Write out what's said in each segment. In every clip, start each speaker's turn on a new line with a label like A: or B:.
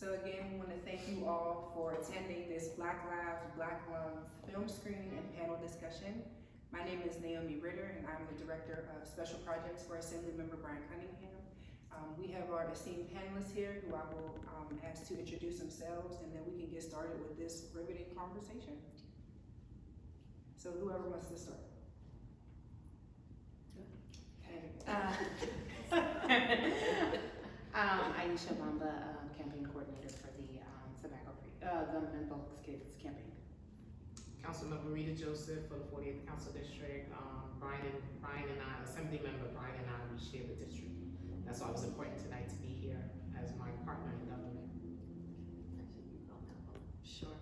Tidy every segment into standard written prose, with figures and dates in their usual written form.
A: So again, we want to thank you all for attending this Black Lives, Black Lungs film screening and panel discussion. My name is Naomi Rita, and I'm the Director of Special Projects for Assemblymember Brian Cunningham. We have our esteemed panelists here who I will ask to introduce themselves, and then we can get started with this riveting conversation. So whoever wants to start.
B: Aisha Bamba, campaign coordinator for the Menthol Kids campaign.
C: Councilmember Rita Joseph for the 48th Council District. Brian and I, Assemblymember Brian and I, we share the district. That's why it was important tonight to be here as my partner in government.
D: Sure.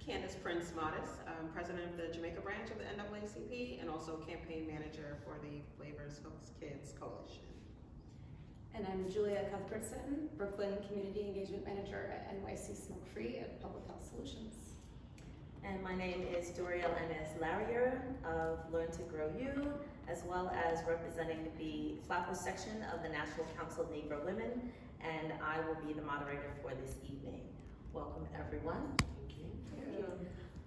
D: Candace Prince Modis, president of the Jamaica branch of the NAACP and also campaign manager for the Flavors Hooks Kids Coalition.
E: And I'm Julia Cuthbertson, Brooklyn Community Engagement Manager at NYC Smoke Free at Public Health Solutions.
F: And my name is Doriel Larrier of Learn to Grow You, as well as representing the Flatbush section of the National Council of Negro Women, and I will be the moderator for this evening. Welcome, everyone.
C: Thank you.
F: Thank you.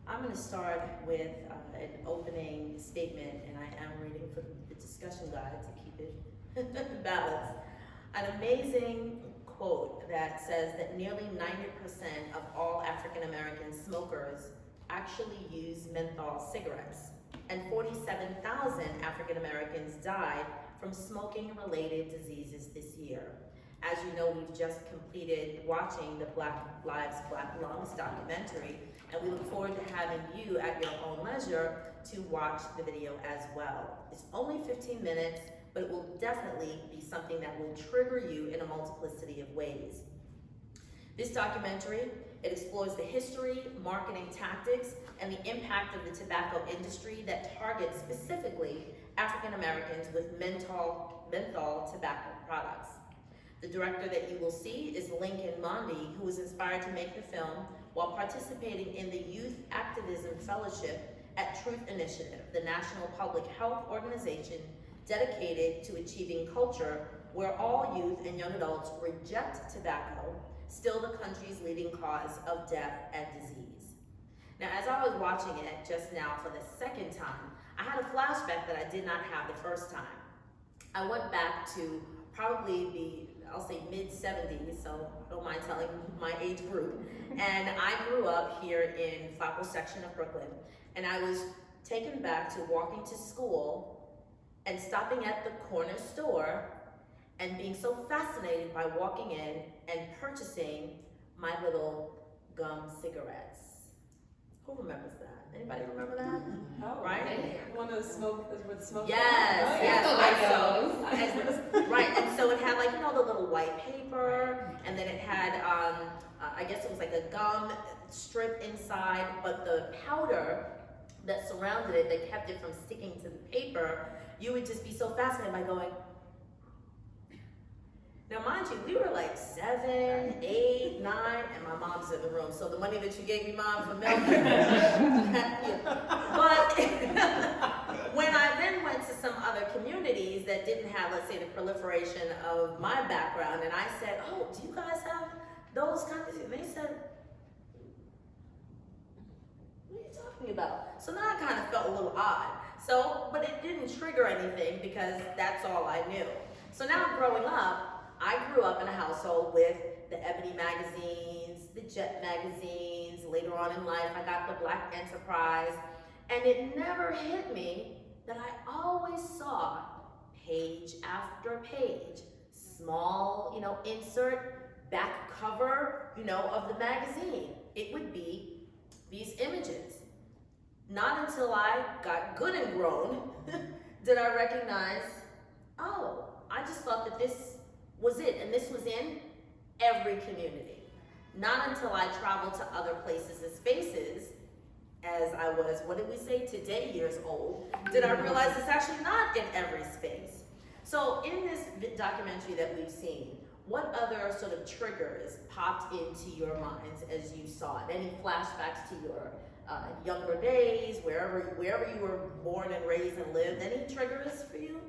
F: I'm going to start with an opening statement, and I am reading from the discussion guide to keep it balanced. An amazing quote that says that nearly 90% of all African American smokers actually use menthol cigarettes, and 47,000 African Americans died from smoking-related diseases this year. As you know, we've just completed watching the Black Lives, Black Lungs documentary, and we look forward to having you at your own leisure to watch the video as well. It's only 15 minutes, but it will definitely be something that will trigger you in a multiplicity of ways. This documentary, it explores the history, marketing tactics, and the impact of the tobacco industry that targets specifically African Americans with menthol tobacco products. The director that you will see is Lincoln Mondi, who was inspired to make the film while participating in the Youth Activism Fellowship at Truth Initiative, the national public health organization dedicated to achieving culture where all youth and young adults reject tobacco, still the country's leading cause of death and disease. Now, as I was watching it just now for the second time, I had a flashback that I did not have the first time. I went back to probably I'll say mid-70s, so I don't mind telling my age group. And I grew up here in Flatbush section of Brooklyn, and I was taken back to walking to school and stopping at the corner store and being so fascinated by walking in and purchasing my little gum cigarettes. Who remembers that? Anybody remember that?
E: Oh,
F: right?
E: One of the smoke with smoke.
F: Yes,
E: Oh, yeah.
F: yes. Right, and so it had like, you know, the little white paper, and then it had, I guess it was like a gum strip inside, but the powder that surrounded it, that kept it from sticking to the paper, you would just be so fascinated by going. Now, mind you, we were like 7, 8, 9, and my mom's in the room. So the money that you gave me, Mom, for milk. But when I then went to some other communities that didn't have, let's say, the proliferation of my background, and I said, oh, do you guys have those kinds of things? And they said, what are you talking about? So now I kind of felt a little odd. So, but it didn't trigger anything because that's all I knew. So now growing up, I grew up in a household with the Ebony magazines, the Jet magazines. Later on in life, I got the Black Enterprise. And it never hit me that I always saw page after page, small, you know, insert, back cover, you know, of the magazine. It would be these images. Not until I got good and grown did I recognize, oh, I just thought that this was it, and this was in every community. Not until I traveled to other places and spaces, as I was, what did we say, today years old, did I realize it's actually not in every space. So in this documentary that we've seen, what other sort of triggers popped into your minds as you saw it? Any flashbacks to your younger days, wherever you were born and raised and lived? Any triggers for you?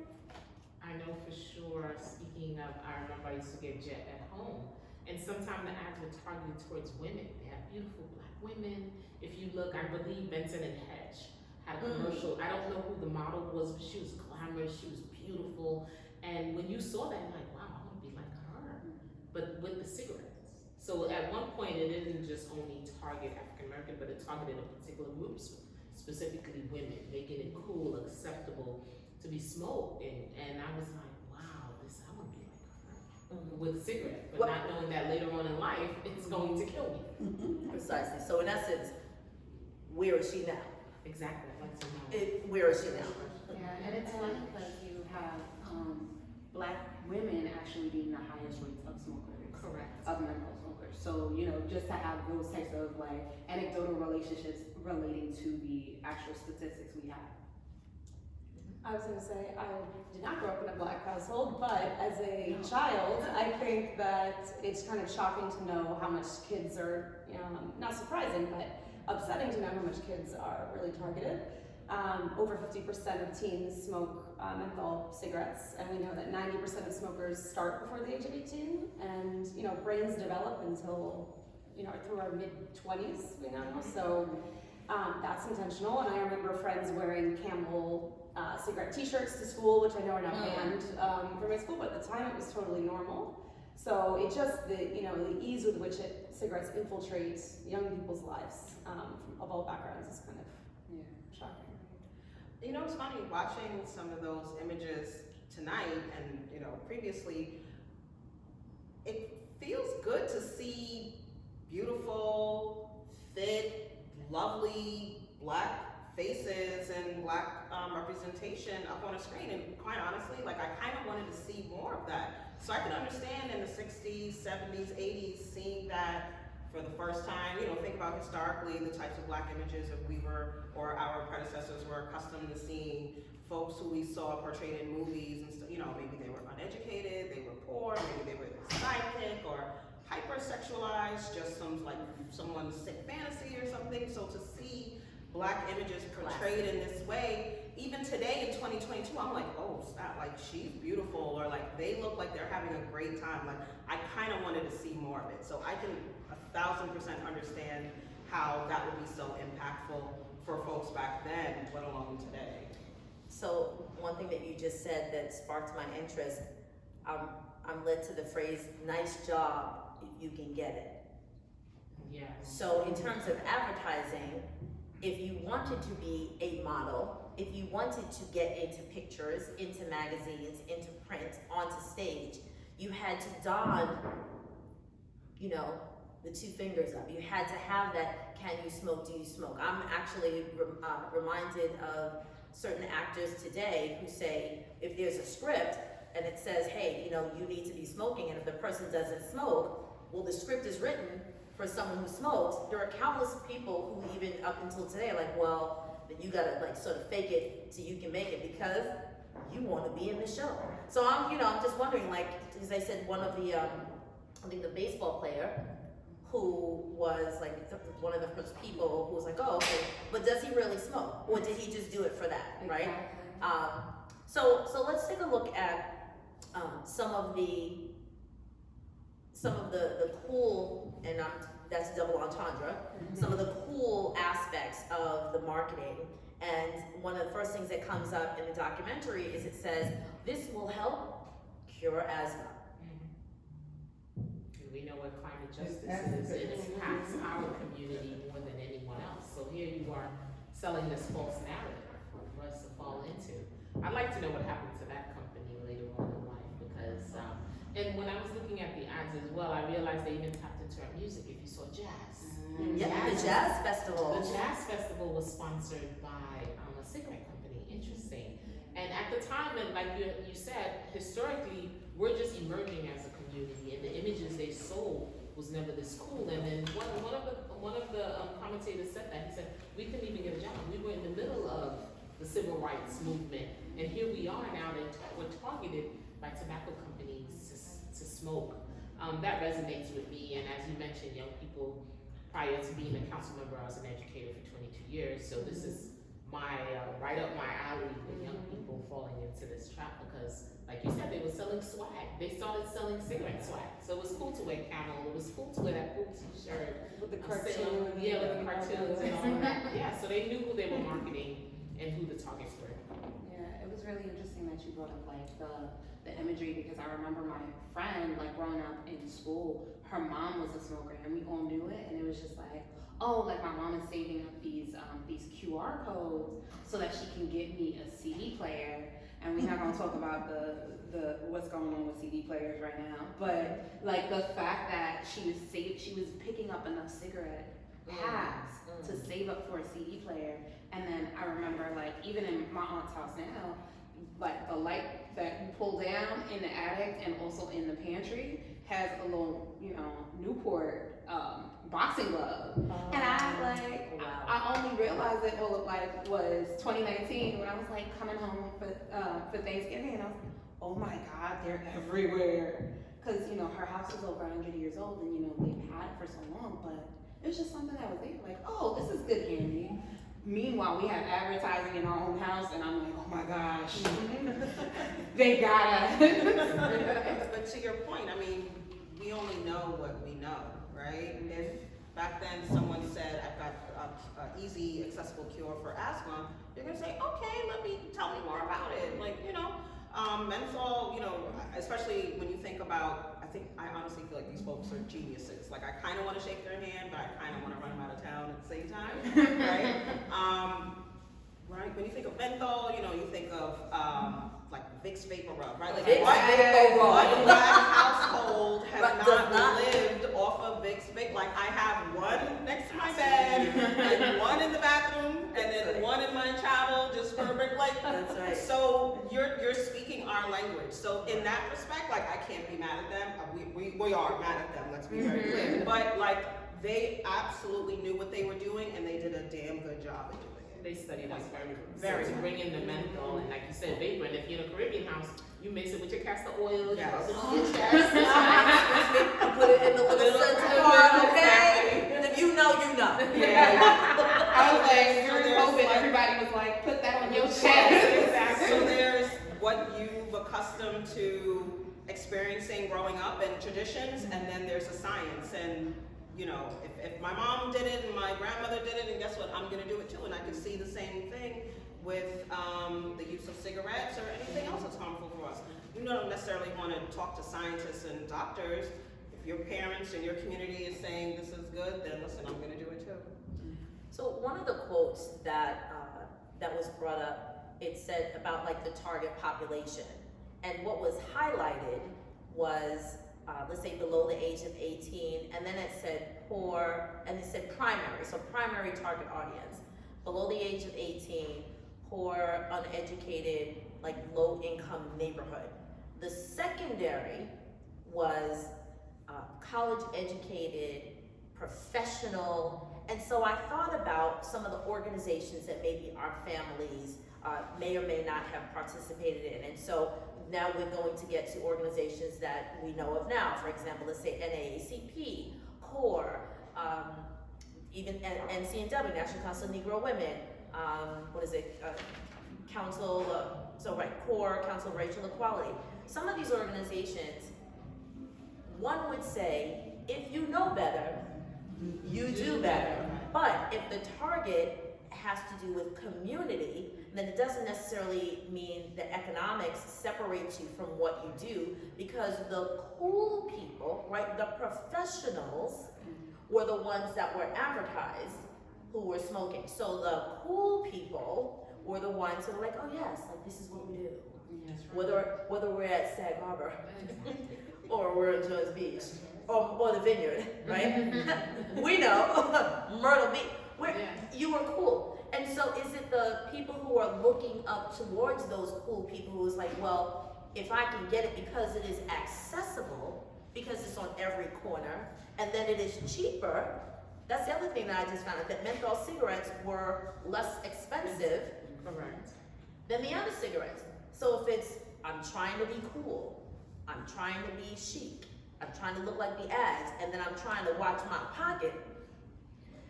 C: I know for sure, speaking of, I remember I used to get Jet at home. And sometimes the ads were targeted towards women. They have beautiful black women. If you look, I believe Benson and Hedge had a commercial. I don't know who the model was, but she was glamorous, she was beautiful. And when you saw that, you're like, wow, I want to be like her. But with the cigarettes. So at one point, it didn't just only target African American, but it targeted a particular group, specifically women, making it cool, acceptable to be smoked. And I was like, wow, I want to be like her with cigarettes, but not knowing that later on in life, it's going to kill me.
F: Precisely. So in essence, where is she now?
C: Exactly. I'd like to know.
F: Where is she now?
B: Yeah, and it's funny because you have black women actually being the highest rates of smokers.
C: Correct.
B: Of menthol smokers. So, you know, just to have those types of like anecdotal relationships relating to the actual statistics we have.
E: I was gonna say, I did not grow up in a black household, but as a child, I think that it's kind of shocking to know how much kids are, not surprising, but upsetting to know how much kids are really targeted. Over 50% of teens smoke menthol cigarettes, and we know that 90% of smokers start before the age of 18, and brains develop until through our mid-20s, we know. So that's intentional, and I remember friends wearing Camel cigarette T-shirts to school, which I know are now banned from my school, but at the time it was totally normal. So it just the ease with which cigarettes infiltrate young people's lives of all backgrounds is kind of shocking.
D: It's funny watching some of those images tonight and previously. It feels good to see beautiful, fit, lovely black faces and black representation up on a screen. And quite honestly, I kind of wanted to see more of that. So I could understand in the 60s, 70s, 80s, seeing that for the first time. Think about historically the types of black images that we were, or our predecessors were accustomed to seeing. Folks who we saw portrayed in movies and maybe they were uneducated, they were poor, maybe they were the sidekick or hypersexualized, just someone's sick fantasy or something. So to see black images portrayed in this way, even today in 2022, I'm like, oh, snap, she's beautiful, or they look like they're having a great time. I kind of wanted to see more of it. So I can 1,000% understand how that would be so impactful for folks back then, let alone today.
F: So one thing that you just said that sparked my interest, I'm led to the phrase, nice job if you can get it.
C: Yeah.
F: So in terms of advertising, if you wanted to be a model, if you wanted to get into pictures, into magazines, into print, onto stage, you had to don, the two fingers up. You had to have that, can you smoke, do you smoke? I'm actually reminded of certain actors today who say, if there's a script and it says, hey, you need to be smoking, and if the person doesn't smoke, well, the script is written for someone who smokes. There are countless people who even up until today are like, well, then you gotta sort of fake it till you can make it because you want to be in the show. So I'm just wondering, as I said, one of the, I think the baseball player who was one of the first people who was like, oh, okay, but does he really smoke, or did he just do it for that, right? So let's take a look at some of the cool, and that's double entendre, some of the cool aspects of the marketing. And one of the first things that comes up in the documentary is it says, this will help cure asthma.
C: We know what climate justice is. It impacts our community more than anyone else. So here you are selling this false narrative for us to fall into. I'd like to know what happened to that company later on in life because, and when I was looking at the ads as well, I realized they even tapped into our music. If you saw jazz.
F: Yeah, the jazz festival.
C: The jazz festival was sponsored by a cigarette company. Interesting. And at the time, and like you said, historically, we're just emerging as a community, and the images they sold was never this cool. And then one of the commentators said that. He said, we couldn't even get a job. We were in the middle of the civil rights movement, and here we are now that we're targeted by tobacco companies to smoke. That resonates with me, and as you mentioned, young people, prior to being a council member, I was an educator for 22 years, so this is right up my alley with young people falling into this trap because, like you said, they were selling swag. They started selling cigarette swag. So it was cool to wear camel. It was cool to wear that cool t-shirt.
E: With the
C: cartoon. Yeah, with the cartoons and all that. Yeah, so they knew who they were marketing and who the targets were.
B: Yeah, it was really interesting that you brought up like the imagery because I remember my friend like growing up in school, her mom was a smoker and we all knew it, and it was just like, oh, like my mom is saving up these QR codes so that she can get me a CD player. And we're not gonna talk about the what's going on with CD players right now, but like the fact that she was picking up enough cigarette packs to save up for a CD player. And then I remember like even in my aunt's house now, like the light that you pull down in the attic and also in the pantry has a little, Newport boxing glove. And I only realized it all of like was 2019 when I was like coming home for Thanksgiving, and I was like, oh my God, they're everywhere. Cause her house is over 100 years old, and they've had it for so long, but it was just something that was there, like, oh, this is good candy. Meanwhile, we have advertising in our own house, and I'm like, oh my gosh, they got it.
D: But to your point, I mean, we only know what we know, right? If back then someone said, I've got an easy, accessible cure for asthma, you're gonna say, okay, tell me more about it. Like, menthol, especially when you think about, I honestly feel like these folks are geniuses. Like, I kind of want to shake their hand, but I kind of want to run them out of town at the same time, right? Right, when you think of menthol, you think of, like Vicks Vapor Rub, right? Like, what black household has not lived off of Vicks Vapor? Like, I have one next to my bed, and one in the bathroom, and then one in my travel, just for like,
F: That's right.
D: So you're speaking our language. So in that respect, like, I can't be mad at them. We are mad at them, let's be very clear. But like, they absolutely knew what they were doing, and they did a damn good job at doing it.
C: They studied us
D: Very
C: to bring in the menthol, and like you said, vapor. And if you're in a Caribbean house, you mix it with your castor oil, you
D: Yes.
C: rub it on your chest.
F: You put it in the little center part, okay? And if you know, you know.
B: Yeah. I was like, during
D: there's
B: COVID,
D: like-
B: everybody was like, put that on your chest.
C: Exactly.
D: So there's what you've accustomed to experiencing growing up and traditions, and then there's a science. And if my mom did it and my grandmother did it, and guess what, I'm gonna do it too. And I can see the same thing with the use of cigarettes or anything else that's harmful for us. You don't necessarily want to talk to scientists and doctors. If your parents and your community is saying this is good, then listen, I'm gonna do it too.
F: So one of the quotes that was brought up, it said about like the target population, and what was highlighted was let's say below the age of 18, and then it said poor, and it said primary, so primary target audience, below the age of 18, poor, uneducated, like low income neighborhood. The secondary was college educated, professional, and so I thought about some of the organizations that maybe our families may or may not have participated in. And so now we're going to get to organizations that we know of now. For example, let's say NAACP, CORE, even NCNW, National Council of Negro Women, CORE, Council of Racial Equality. Some of these organizations, one would say, if you know better, you do better. But if the target has to do with community, then it doesn't necessarily mean the economics separates you from what you do, because the cool people, right, the professionals, were the ones that were advertised who were smoking. So the cool people were the ones who were like, oh yes, like this is what we do. Whether we're at Sag Harbor or we're at Jones Beach or the Vineyard, right? We know Myrtle Beach. You were cool. And so is it the people who are looking up towards those cool people who's like, well, if I can get it because it is accessible, because it's on every corner, and then it is cheaper. That's the other thing that I just found out, that menthol cigarettes were less expensive than the other cigarettes. So if it's, I'm trying to be cool, I'm trying to be chic, I'm trying to look like the ads, and then I'm trying to watch my pocket,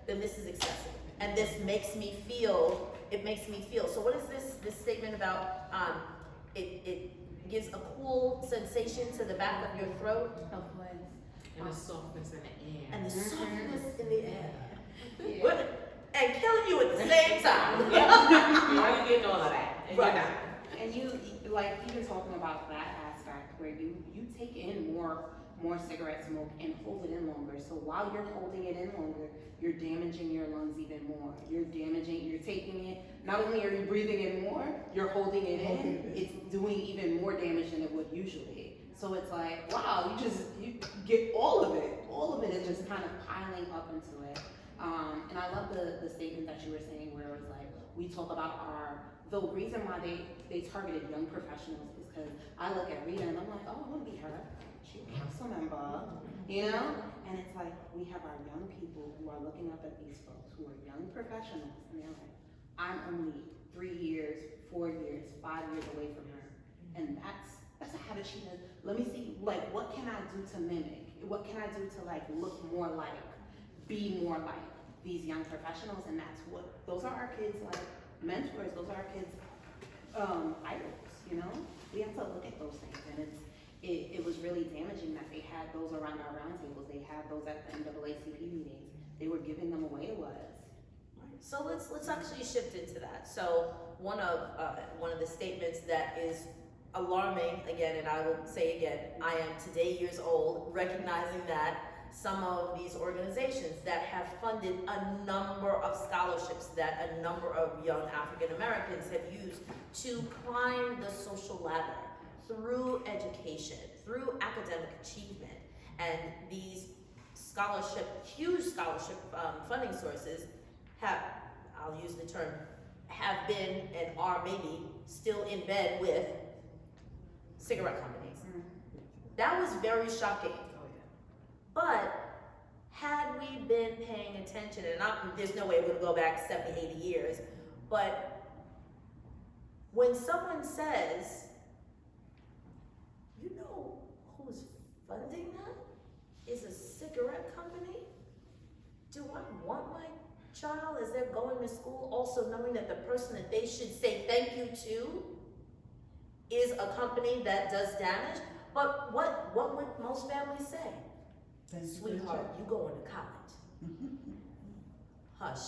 F: then this is excessive. And this makes me feel it makes me feel. So what is this statement about, it gives a cool sensation to the back of your throat?
C: And the softness in the air.
F: And the softness in the air.
E: Yeah.
F: What? And killing you at the same time.
C: Why you getting all of that? And
F: Right.
C: you're not.
B: And you, like, even talking about that aspect where you take in more cigarette smoke and hold it in longer. So while you're holding it in longer, you're damaging your lungs even more. You're taking it, not only are you breathing in more, you're holding it in, it's doing even more damage than it would usually. So it's like, wow, you get all of it is just kind of piling up into it. And I love the statement that you were saying where it was like, we talk about the reason why they targeted young professionals is because I look at Rita and I'm like, oh, I want to be her. She's a council member, you know? And it's like, we have our young people who are looking up at these folks who are young professionals and they're like, I'm only 3 years, 4 years, 5 years away from her. And that's a habit she has. Let me see, like, what can I do to mimic? What can I do to like look more like, be more like these young professionals? And those are our kids' like mentors, those are our kids' idols, you know? We have to look at those things, and it was really damaging that they had those around our roundtables. They had those at the NAACP meetings. They were giving them away to us.
F: So let's actually shift into that. So one of the statements that is alarming, again, and I will say again, I am today years old, recognizing that some of these organizations that have funded a number of scholarships that a number of young African Americans have used to climb the social ladder through education, through academic achievement, and these huge scholarship funding sources have, I'll use the term, have been and are maybe still in bed with cigarette companies. That was very shocking. But had we been paying attention, and there's no way we're gonna go back 70, 80 years, but when someone says, you know who's funding that is a cigarette company, do I want my child as they're going to school also knowing that the person that they should say thank you to is a company that does damage? But what would most families say? Sweetheart, you going to college. Hush.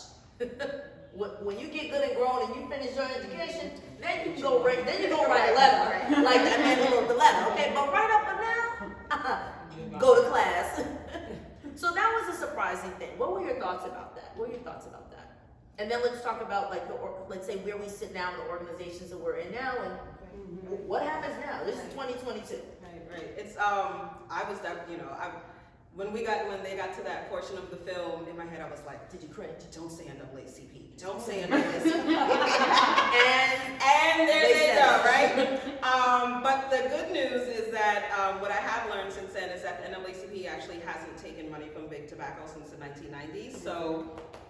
F: When you get good and grown and you finish your education, then you can go write a letter, like that man who wrote the letter, okay? But right up and now, go to class. So that was a surprising thing. What were your thoughts about that? And then let's talk about let's say where we sit now in the organizations that we're in now, and what happens now? This is 2022.
D: Right. It's when they got to that portion of the film, in my head I was like,
F: Did you cringe?
D: don't say NAACP, don't say NAACP. and there they go, right? But the good news is that what I have learned since then is that the NAACP actually hasn't taken money from big tobacco since the 1990s. So,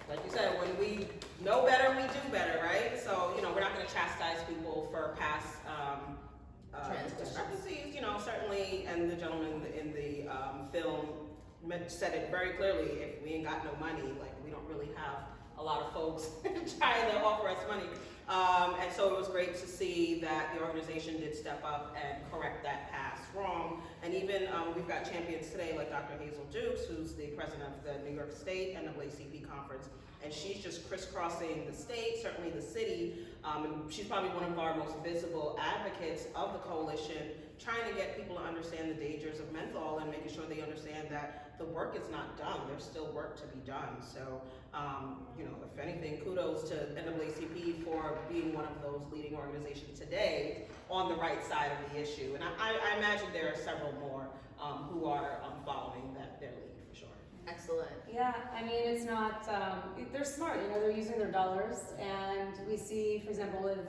D: like you said, when we know better, we do better, right? So, we're not going to chastise people for past discrepancies, certainly, and the gentleman in the film said it very clearly. If we ain't got no money, we don't really have a lot of folks trying to offer us money. And so it was great to see that the organization did step up and correct that past wrong. And even we've got champions today like Dr. Hazel Dukes, who's the president of the New York State NAACP conference. And she's just crisscrossing the state, certainly the city, and she's probably one of our most visible advocates of the coalition, trying to get people to understand the dangers of menthol and making sure they understand that the work is not done. There's still work to be done. So, if anything, kudos to NAACP for being one of those leading organizations today on the right side of the issue. And I imagine there are several more who are following their lead for sure.
F: Excellent.
E: Yeah, I mean, it's not, they're smart, they're using their dollars, and we see, for example, with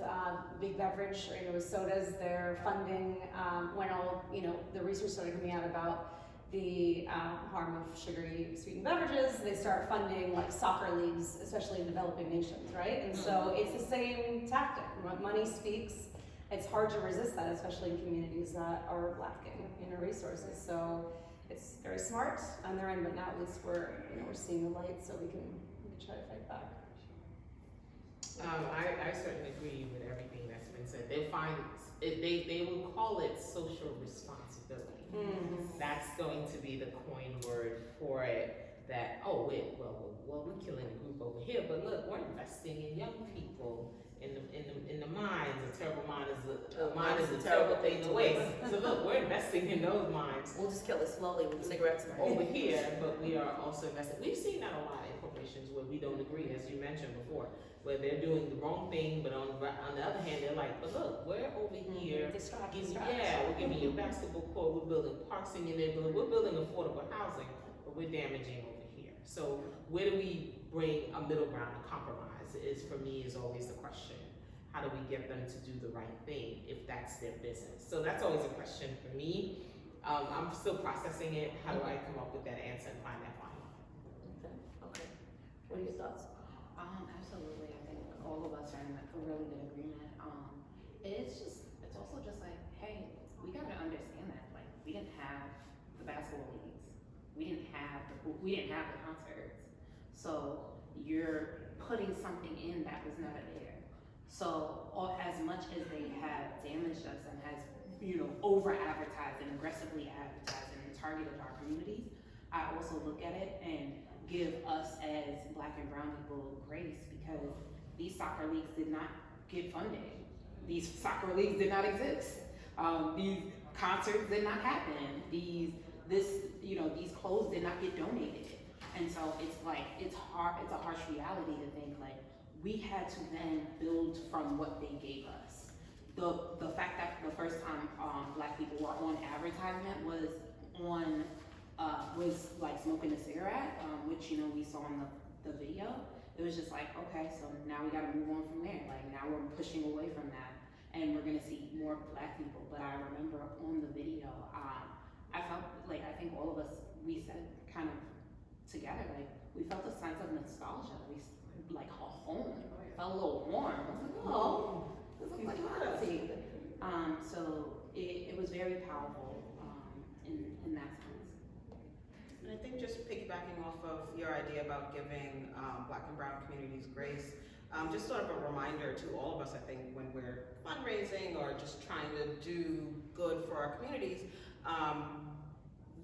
E: Big Beverage, with sodas, their funding, when all, the research started coming out about the harm of sugary sweetened beverages, they start funding soccer leagues, especially in developing nations, right? And so it's the same tactic. When money speaks, it's hard to resist that, especially in communities that are lacking, resources. So it's very smart on their end, but now at least we're seeing the light, so we can try to fight back.
C: I certainly agree with everything that's been said. They will call it social responsibility. That's going to be the coin word for it. That, oh wait, well we're killing a group over here, but look, we're investing in young people in the mines. A terrible mine is a terrible thing to waste. So look, we're investing in those mines.
F: We'll just kill it slowly with cigarettes.
C: Over here, but we are also investing. We've seen that a lot in corporations where we don't agree, as you mentioned before, where they're doing the wrong thing, but on the other hand, they're like, but look, we're over here. Yeah, we're giving you a basketball court, we're building parks in your neighborhood, we're building affordable housing, but we're damaging over here. So where do we bring a middle ground, a compromise? For me, is always the question. How do we get them to do the right thing if that's their business? So that's always a question for me. I'm still processing it. How do I come up with that answer and find that fine line?
F: Okay. What are your thoughts?
B: Absolutely. I think all of us are in a really good agreement. It's also just like, hey, we gotta understand that, like, we didn't have the basketball leagues, we didn't have the concerts, so you're putting something in that was never there. So, as much as they have damaged us and has, over advertised and aggressively advertised and targeted our communities, I also look at it and give us as Black and brown people grace, because these soccer leagues did not get funded. These soccer leagues did not exist. These concerts did not happen. These clothes did not get donated. And so it's like, it's a harsh reality to think like, we had to then build from what they gave us. The fact that the first time Black people were on advertisement was like smoking a cigarette, which we saw in the video. It was just like, okay, so now we gotta move on from there. Like, now we're pushing away from that, and we're gonna see more Black people. But I remember on the video, I felt like, I think all of us, we said kind of together, like, we felt a sense of nostalgia. We like a home. It felt a little warm. I was like, oh, this looks like fancy. So it was very powerful in that sense.
D: And I think just piggybacking off of your idea about giving Black and brown communities grace, just sort of a reminder to all of us, I think, when we're fundraising or just trying to do good for our communities,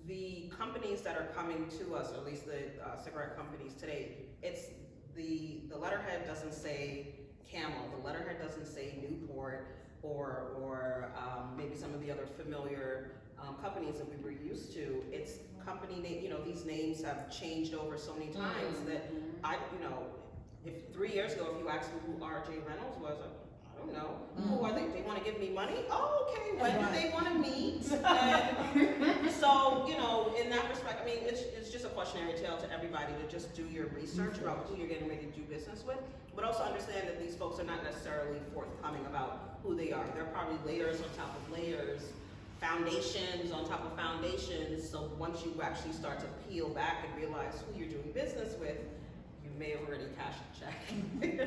D: the companies that are coming to us, or at least the cigarette companies today, it's the letterhead doesn't say Camel, the letterhead doesn't say Newport, or maybe some of the other familiar companies that we were used to. It's company name, these names have changed over so many times that if 3 years ago, if you asked me who R.J. Reynolds was, I don't know. Who are they? They want to give me money? Oh, okay. When do they want to meet? And so, in that respect, I mean, it's just a cautionary tale to everybody to just do your research about who you're getting ready to do business with, but also understand that these folks are not necessarily forthcoming about who they are. They're probably layers on top of layers, foundations on top of foundations. So once you actually start to peel back and realize who you're doing business with, you may have already cashed a check,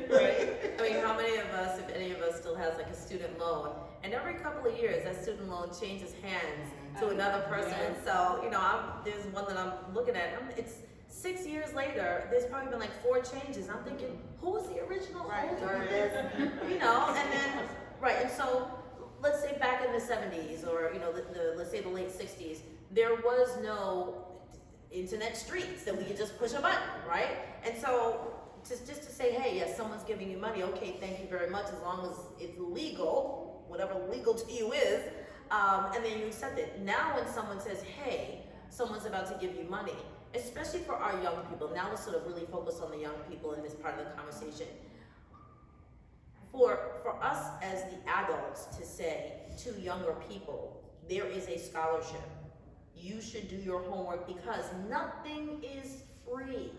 D: right?
F: I mean, how many of us, if any of us, still has like a student loan, and every couple of years that student loan changes hands to another person. So there's one that I'm looking at. It's 6 years later. There's probably been like 4 changes. I'm thinking, who was the original holder of this? And then and so let's say back in the 70s, or let's say the late 60s, there was no internet streets that we could just push a button, right? And so just to say, hey, yes, someone's giving you money, okay, thank you very much, as long as it's legal, whatever legal to you is, and then you accept it. Now when someone says, hey, someone's about to give you money, especially for our young people, now let's sort of really focus on the young people in this part of the conversation. For us as the adults to say to younger people, there is a scholarship. You should do your homework, because nothing is free.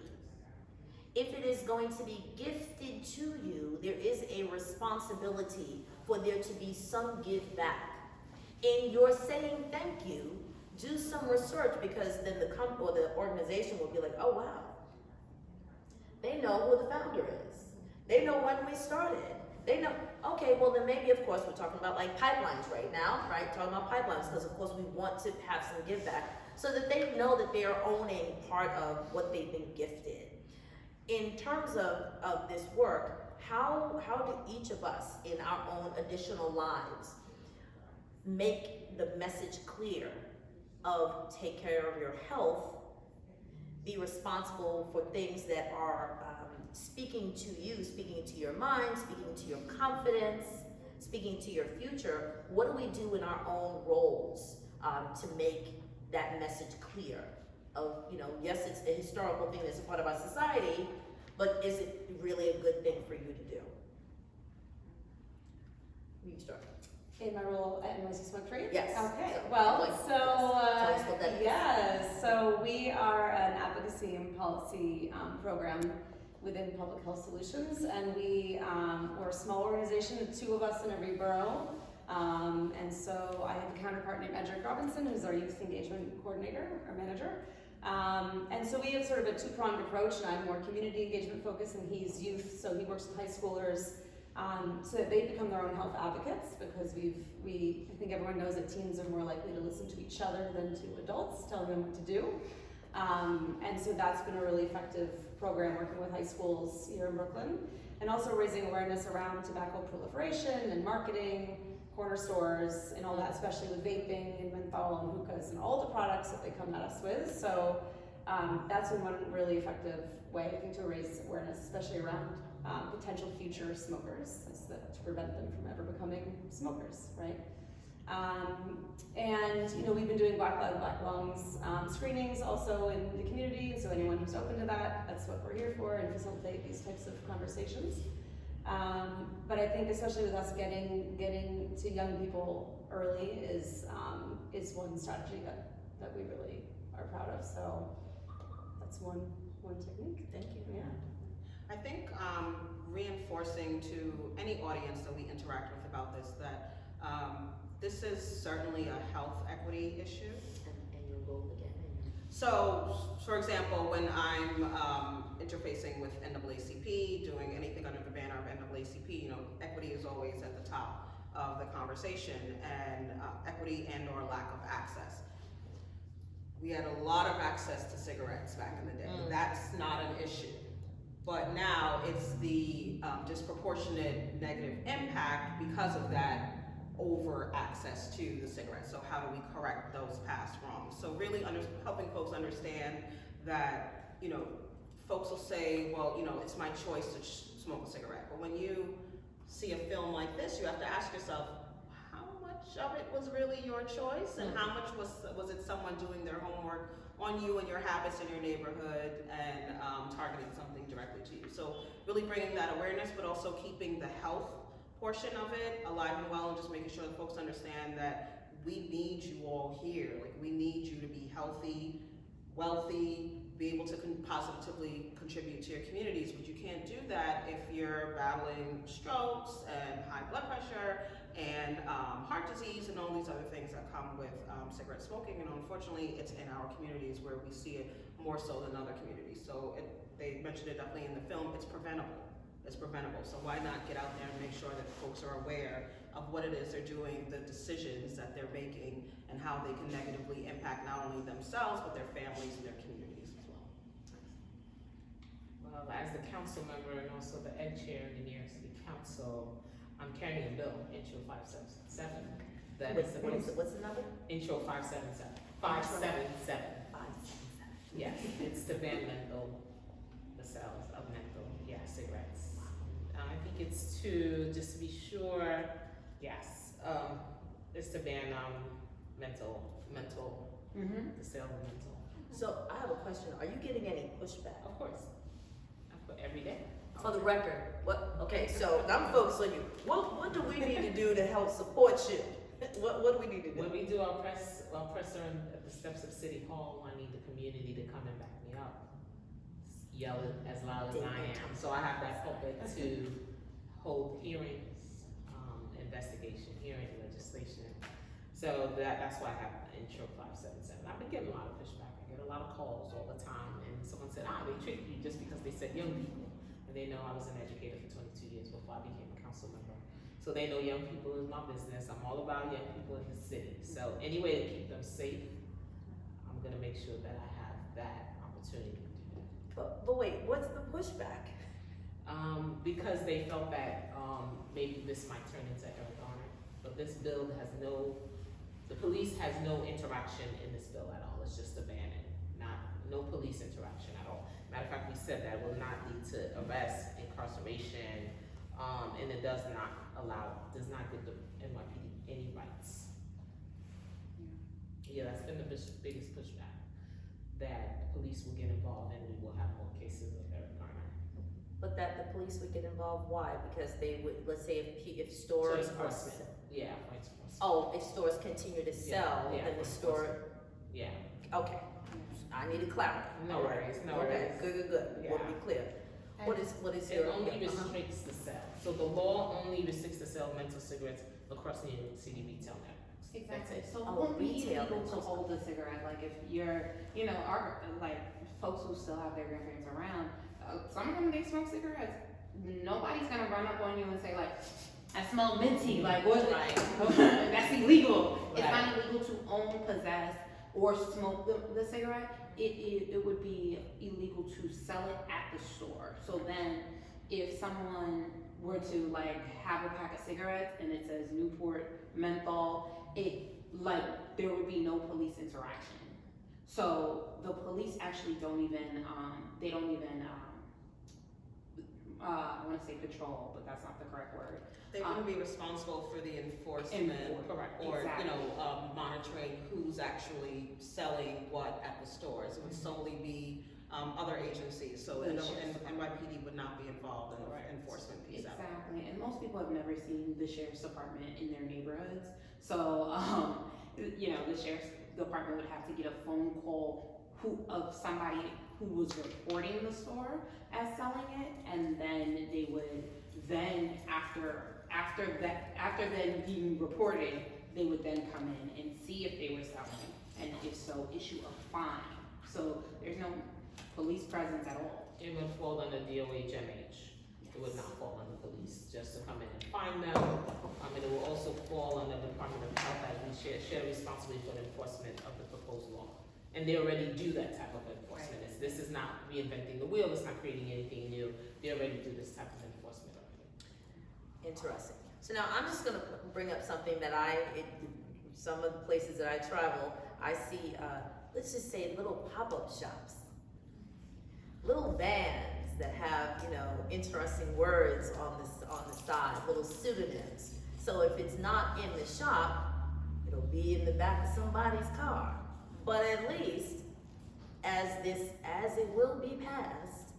F: If it is going to be gifted to you, there is a responsibility for there to be some give back. In your saying thank you, do some research, because then the company or the organization will be like, oh wow, they know who the founder is. They know when we started. They know, okay, well then maybe, of course, we're talking about like pipelines right now, right? Talking about pipelines, because of course we want to have some give back, so that they know that they are owning part of what they've been gifted. In terms of this work, how do each of us in our own additional lives make the message clear of take care of your health, be responsible for things that are speaking to you, speaking to your mind, speaking to your confidence, speaking to your future. What do we do in our own roles to make that message clear of, you know, yes, it's a historical thing that's a part of our society, but is it really a good thing for you to do? You start.
E: In my role at NYC Smoke Free?
F: Yes.
E: Okay,
F: So,
E: well,
F: like,
E: so,
F: tell us what that is.
E: yes, so we are an advocacy and policy program within Public Health Solutions, and we're a small organization, 2 of us in every borough, and so I have a counterpart named Edric Robinson, who's our youth engagement coordinator, or manager, and so we have sort of a 2-pronged approach, and I'm more community engagement focused, and he's youth, so he works with high schoolers, so that they become their own health advocates, because I think everyone knows that teens are more likely to listen to each other than to adults telling them what to do. And so that's been a really effective program working with high schools here in Brooklyn, and also raising awareness around tobacco proliferation and marketing, corner stores, and all that, especially with vaping and menthol and hookahs and all the products that they come at us with. So that's been one really effective way, I think, to raise awareness, especially around potential future smokers, to prevent them from ever becoming smokers, right? And you know, we've been doing Black Lives, Black Lungs screenings also in the community, so anyone who's open to that, that's what we're here for, and facilitate these types of conversations. But I think especially with us getting to young people early is one strategy that we really are proud of. So that's one technique.
F: Thank you.
E: Yeah.
D: I think reinforcing to any audience that we interact with about this that this is certainly a health equity issue.
F: And your role again.
D: So, for example, when I'm interfacing with NAACP, doing anything under the banner of NAACP, you know, equity is always at the top of the conversation, and equity and or lack of access. We had a lot of access to cigarettes back in the day. That's not an issue. But now it's the disproportionate negative impact because of that over access to the cigarettes. So how do we correct those past wrongs? So really helping folks understand that, you know, folks will say, well, you know, it's my choice to smoke a cigarette. But when you see a film like this, you have to ask yourself, how much of it was really your choice? And how much was it someone doing their homework on you and your habits in your neighborhood and targeting something directly to you? So really bringing that awareness, but also keeping the health portion of it alive and well, and just making sure that folks understand that we need you all here. Like, we need you to be healthy, wealthy, be able to positively contribute to your communities, but you can't do that if you're battling strokes and high blood pressure and heart disease and all these other things that come with cigarette smoking. And unfortunately, it's in our communities where we see it more so than other communities. So they mentioned it definitely in the film, it's preventable. It's preventable. So why not get out there and make sure that folks are aware of what it is they're doing, the decisions that they're making, and how they can negatively impact not only themselves, but their families and their communities as well.
C: Well, as the council member and also the ed chair in the New York City Council, I'm carrying a bill, Intro 577. That is
F: What's the number?
C: Intro 577. 577.
F: 577.
C: Yes, it's to ban menthol, the sales of menthol, cigarettes. I think it's just to be sure, yes, it's to ban menthol, the sale of menthol.
F: So I have a question. Are you getting any pushback?
C: Of course, every day.
F: For the record, okay, so I'm focused on you. What do we need to do to help support you? What do we need to do?
C: When we do our presser at the steps of City Hall, I need the community to come and back me up. Yell it as loud as I am. So I have that pulpit to hold hearings, investigation, hearing legislation. So that's why I have Intro 577. I've been getting a lot of pushback. I get a lot of calls all the time, and someone said, they tricked you just because they said young people. And they know I was an educator for 22 years before I became a council member. So they know young people is my business. I'm all about young people in the city. So any way to keep them safe, I'm gonna make sure that I have that opportunity to do that.
F: But wait, what's the pushback?
C: Because they felt that, maybe this might turn into Eric Garner, but this bill has the police has no interaction in this bill at all, it's just a ban it, no police interaction at all. Matter of fact, we said that will not lead to arrest, incarceration, and it does not give the NYPD any rights. Yeah, that's been the biggest pushback, that police will get involved and we will have more cases of Eric Garner.
F: But that the police would get involved, why? Because they would, let's say if stores
C: So
F: are,
C: enforcement. Yeah, for enforcement.
F: oh, if stores continue to sell,
C: yeah,
F: then the
C: for
F: store,
C: Yeah,
F: okay. I needed clarity.
C: no worries, no
F: Okay,
C: worries.
F: good, want to be clear. What is
C: It
F: your?
C: only
F: yeah,
C: restricts the sale, so the law only restricts the sale of menthol cigarettes across New York City retail networks.
B: Exactly,
C: That's it.
B: so it
F: Oh,
B: won't be
F: retail,
B: illegal to
F: that's
B: hold a cigarette, like if you're, you know, our, like, folks who still have their grandparents around, some of them, they smoke cigarettes. Nobody's gonna run up on you and say like, I smell minty, like what?
F: Right.
B: That's illegal. It's
C: Right.
B: not illegal to own, possess, or smoke the cigarette. It would be illegal to sell it at the store. So then, if someone were to like have a pack of cigarettes and it says Newport menthol, there would be no police interaction. So the police actually don't even I want to say patrol, but that's not the correct word.
D: They wouldn't be responsible for the enforcement
C: Correct.
D: or,
B: Exactly.
D: monitoring who's actually selling what at the stores. It would solely be, other agencies, so NYPD would not be involved in the
C: Correct.
D: enforcement piece of it.
B: Exactly, and most people have never seen the sheriff's department in their neighborhoods. So, the sheriff's department would have to get a phone call of somebody who was reporting the store as selling it, and then they would after then being reported, they would then come in and see if they were selling, and if so, issue a fine. So there's no police presence at all.
C: It would fall under DOHMH. It would not fall under police, just to come in and find them. And it will also fall under the Department of Health as we share responsibility for the enforcement of the proposed law. And they already do that type of enforcement. This is not reinventing the wheel, it's not creating anything new. They already do this type of enforcement already.
F: Interesting. So now I'm just gonna bring up something that some of the places that I travel, I see, let's just say little pop-up shops. Little vans that have, interesting words on the side, little pseudonyms. So if it's not in the shop, it'll be in the back of somebody's car. But at least, as it will be passed,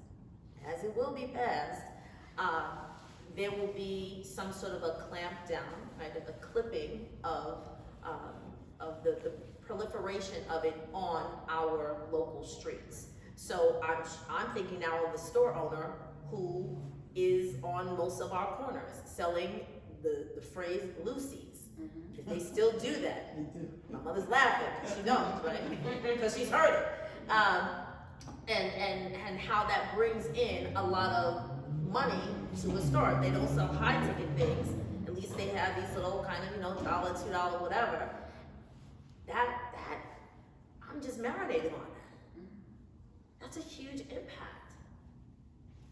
F: there will be some sort of a clampdown, right, a clipping of the proliferation of it on our local streets. So I'm thinking now of the store owner who is on most of our corners selling the phrase Lucy's. If they still do that. My mother's laughing, she knows, right? Because she's heard it. And how that brings in a lot of money to a store. They don't sell high ticket things. At least they have these little kind of, $1, $2, whatever. That I'm just marinating on that. That's a huge impact.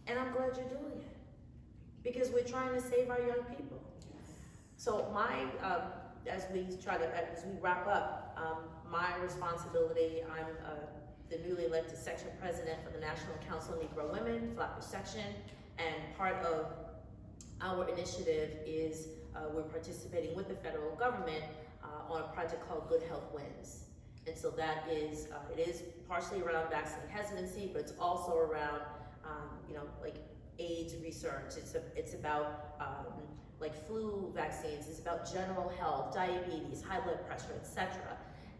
F: And I'm glad you're doing it. Because we're trying to save our young people. So as we wrap up, my responsibility, I'm the newly elected section president for the National Council of Negro Women, Flatbush section, and part of our initiative is we're participating with the federal government on a project called GHWINS. And so that is, it is partially around vaccine hesitancy, but it's also around, like AIDS research. It's about like flu vaccines, it's about general health, diabetes, high blood pressure, etc.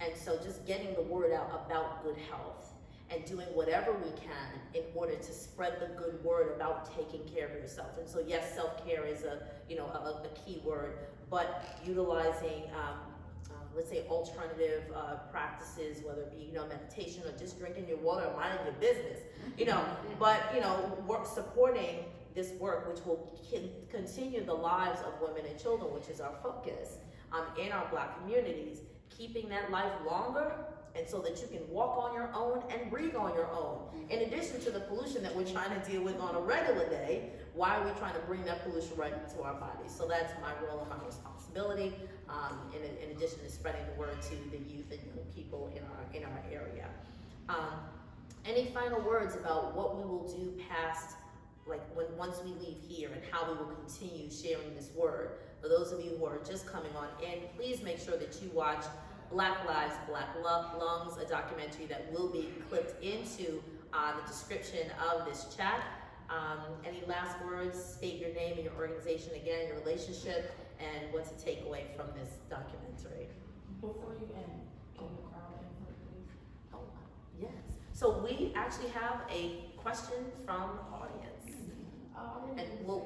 F: And so just getting the word out about good health and doing whatever we can in order to spread the good word about taking care of yourself. And so yes, self-care is a key word, but utilizing, let's say alternative practices, whether it be, meditation or just drinking your water or minding your business, but supporting this work, which will continue the lives of women and children, which is our focus in our Black communities, keeping that life longer and so that you can walk on your own and breathe on your own. In addition to the pollution that we're trying to deal with on a regular day, why are we trying to bring that pollution right into our bodies? So that's my role and my responsibility, in addition to spreading the word to the youth and young people in our area. Any final words about what we will do past, like once we leave here, and how we will continue sharing this word? For those of you who are just coming on in, please make sure that you watch Black Lives, Black Lungs, a documentary that will be clipped into the description of this chat. Any last words? State your name and your organization again, your relationship, and what's a takeaway from this documentary.
B: Before you end, can the crowd input, please?
F: Oh, yes. So we actually have a question from the audience. And we'll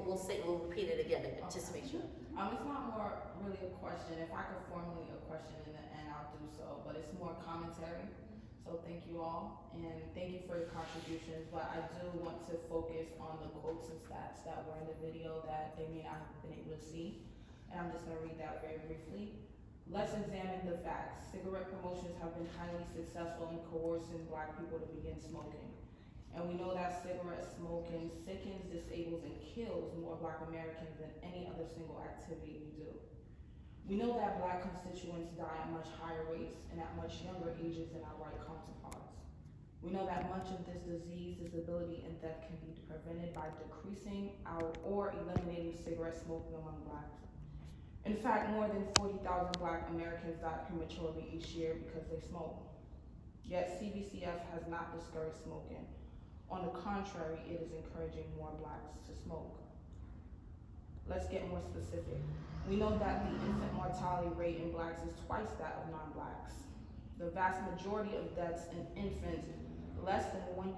F: repeat it again, just to make sure.
G: It's not more really a question. If I could formulate a question in the end, I'll do so, but it's more commentary. So thank you all, and thank you for your contributions, but I do want to focus on the quotes and stats that were in the video that they may not have been able to see. And I'm just gonna read that very briefly. Let's examine the facts. Cigarette promotions have been highly successful in coercing Black people to begin smoking. And we know that cigarette smoking sickens, disables, and kills more Black Americans than any other single activity we do. We know that Black constituents die at much higher rates and at much younger ages than our white counterparts. We know that much of this disease, disability, and death can be prevented by decreasing or eliminating cigarette smoking among Blacks. In fact, more than 40,000 Black Americans die prematurely each year because they smoke. Yet CBCF has not discouraged smoking. On the contrary, it is encouraging more Blacks to smoke. Let's get more specific. We know that the infant mortality rate in Blacks is twice that of non-Blacks. The vast majority of deaths in infants less than 1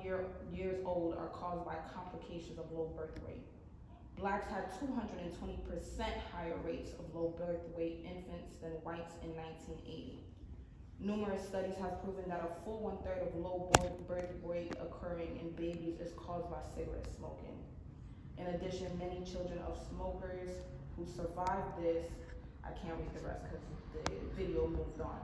G: years old are caused by complications of low birth rate. Blacks had 220% higher rates of low birth weight infants than whites in 1980. Numerous studies have proven that a full 1/3 of low birth weight occurring in babies is caused by cigarette smoking. In addition, many children of smokers who survived this, I can't read the rest because the video moved on.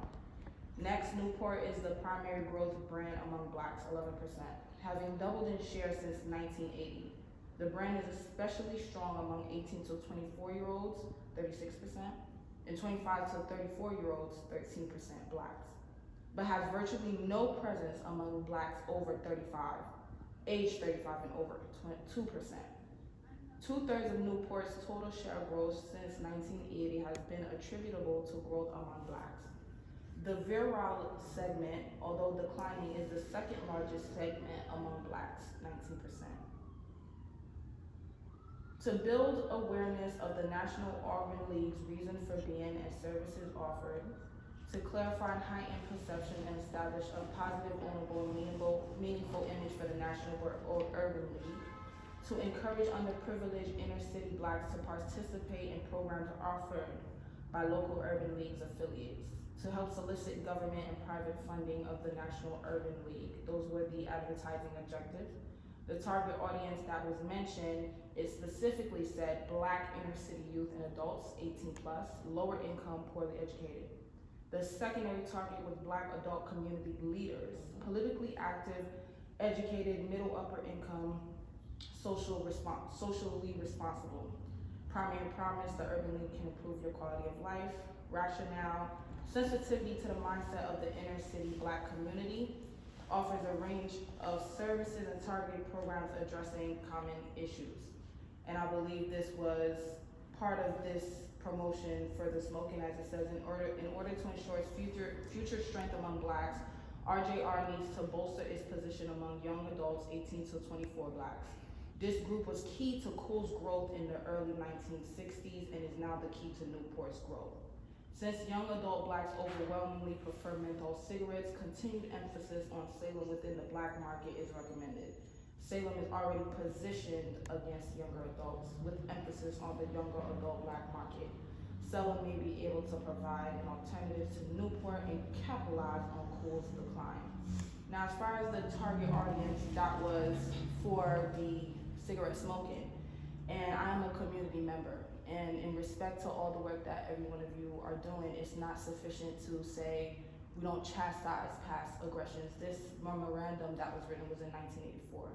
G: Next, Newport is the primary growth brand among Blacks, 11%, having doubled in share since 1980. The brand is especially strong among 18 to 24-year-olds, 36%, and 25 to 34-year-olds, 13% Blacks, but has virtually no presence among Blacks over 35, age 35 and over, 2%. 2/3 of Newport's total share growth since 1980 has been attributable to growth among Blacks. The virile segment, although declining, is the second largest segment among Blacks, 19%. To build awareness of the National Urban League's reason for being and services offered, to clarify and heighten perception and establish a positive, ownable, meaningful image for the National Urban League, to encourage underprivileged inner-city Blacks to participate in programs offered by local urban leagues affiliates, to help solicit government and private funding of the National Urban League. Those were the advertising objectives. The target audience that was mentioned, it specifically said Black inner-city youth and adults, 18+, lower income, poorly educated. The secondary target was Black adult community leaders, politically active, educated, middle upper income, socially responsible. Primary promise, the Urban League can improve your quality of life. Rationale, sensitivity to the mindset of the inner city Black community, offers a range of services and targeted programs addressing common issues. And I believe this was part of this promotion for the smoking, as it says, in order to ensure its future strength among Blacks, RJR needs to bolster its position among young adults 18 to 24 Blacks. This group was key to Cool's growth in the early 1960s and is now the key to Newport's growth. Since young adult Blacks overwhelmingly prefer menthol cigarettes, continued emphasis on Salem within the Black market is recommended. Salem is already positioned against younger adults with emphasis on the younger adult Black market. Salem may be able to provide an alternative to Newport and capitalize on Cool's decline. Now, as far as the target audience, that was for the cigarette smoking, and I'm a community member. And in respect to all the work that every one of you are doing, it's not sufficient to say we don't chastise past aggressions. This memorandum that was written was in 1984.